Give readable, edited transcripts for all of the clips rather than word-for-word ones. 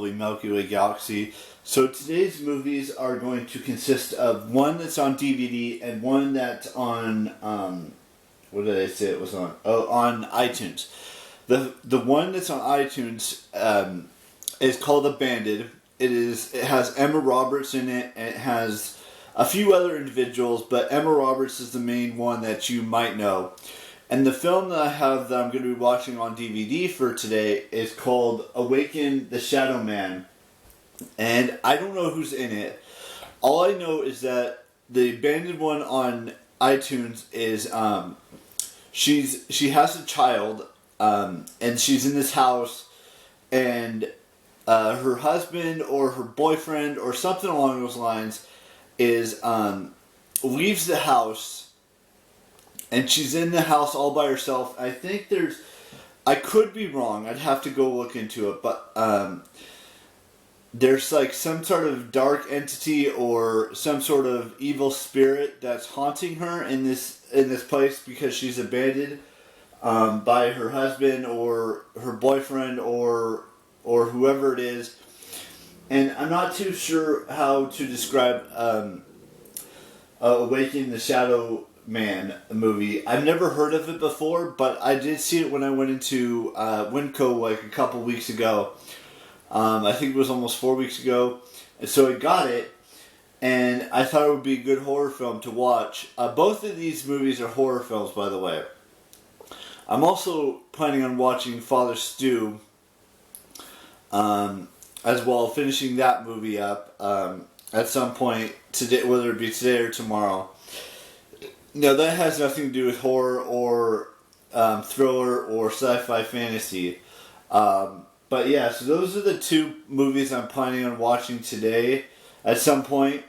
lovely Milky Way galaxy. So today's movies are going to consist of one that's on DVD and one that's on, what did I say it was on? Oh, on iTunes. The one that's on iTunes is called Abandoned. It has Emma Roberts in it, and it has a few other individuals, but Emma Roberts is the main one that you might know. And the film that I have that I'm going to be watching on DVD for today is called Awaken, the Shadowman. And I don't know who's in it. All I know is that the abandoned one on iTunes is she has a child, and she's in this house, and her husband or her boyfriend or something along those lines is leaves the house, and she's in the house all by herself. I think I could be wrong. I'd have to go look into it, but there's like some sort of dark entity or some sort of evil spirit that's haunting her in this place because she's abandoned by her husband or her boyfriend or whoever it is. And I'm not too sure how to describe Awaken the Shadow Man movie. I've never heard of it before, but I did see it when I went into Winco like a couple weeks ago. I think it was almost 4 weeks ago. And so I got it, and I thought it would be a good horror film to watch. Both of these movies are horror films, by the way. I'm also planning on watching Father Stew, as well, finishing that movie up at some point today, whether it be today or tomorrow. Now, that has nothing to do with horror or thriller or sci-fi fantasy. But yeah, so those are the two movies I'm planning on watching today at some point.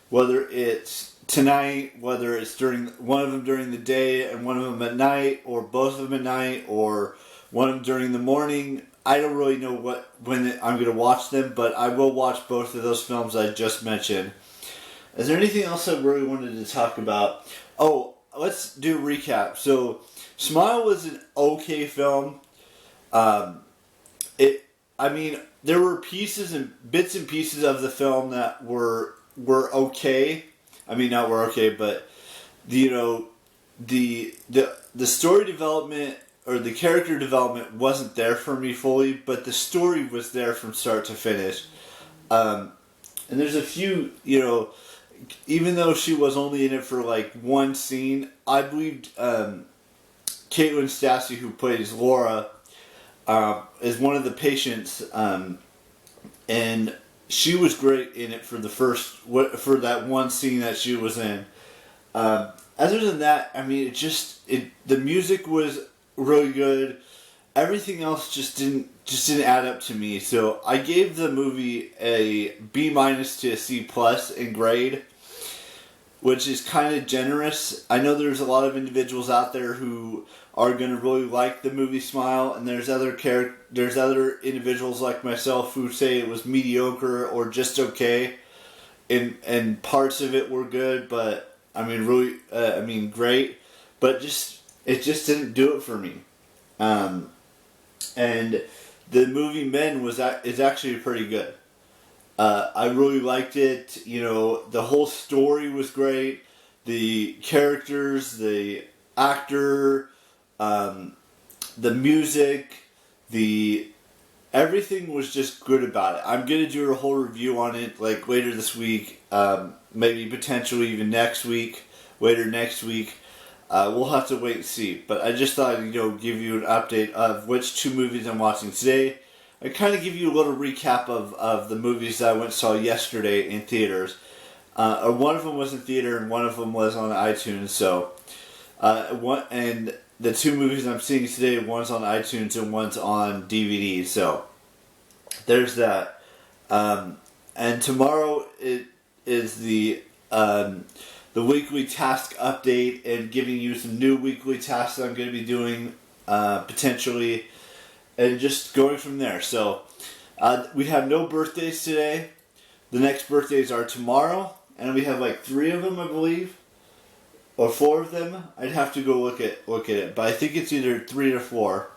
Whether it's tonight, whether it's during one of them during the day and one of them at night, or both of them at night, or one of them during the morning. I don't really know when I'm going to watch them, but I will watch both of those films I just mentioned. Is there anything else I really wanted to talk about? Oh, let's do a recap. So, Smile was an okay film. There were pieces and bits and pieces of the film that were okay. I mean, not were okay, but the story development or the character development wasn't there for me fully, but the story was there from start to finish. And there's a few, even though she was only in it for like one scene, I believed Caitlin Stassi, who plays Laura, is one of the patients, and she was great in it for that one scene that she was in. Other than that, I mean, the music was really good. Everything else just didn't add up to me. So I gave the movie a B- to a C+ in grade, which is kind of generous. I know there's a lot of individuals out there who are going to really like the movie Smile, and there's other individuals like myself who say it was mediocre or just okay, and parts of it were good, but I mean really, great, but it just didn't do it for me. And the movie Men is actually pretty good. I really liked it. The whole story was great. The characters, the actor, the music, everything was just good about it. I'm gonna do a whole review on it like later this week, maybe potentially even later next week. We'll have to wait and see. But I just thought I'd give you an update of which two movies I'm watching today. I kind of give you a little recap of the movies that I went and saw yesterday in theaters. One of them was in theater and one of them was on iTunes. So, and the two movies I'm seeing today, one's on iTunes and one's on DVD. So, there's that. And tomorrow it is the weekly task update and giving you some new weekly tasks that I'm going to be doing potentially. And just going from there. So, we have no birthdays today. The next birthdays are tomorrow. And we have like 3 of them, I believe. Or 4 of them. I'd have to go look at it. But I think it's either 3 or 4.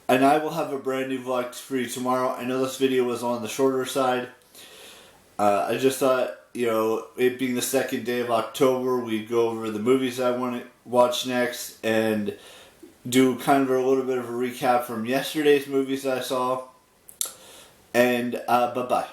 And I will have a brand new vlog for you tomorrow. I know this video was on the shorter side. I just thought, it being the second day of October, we'd go over the movies I want to watch next and do kind of a little bit of a recap from yesterday's movies I saw. And bye-bye.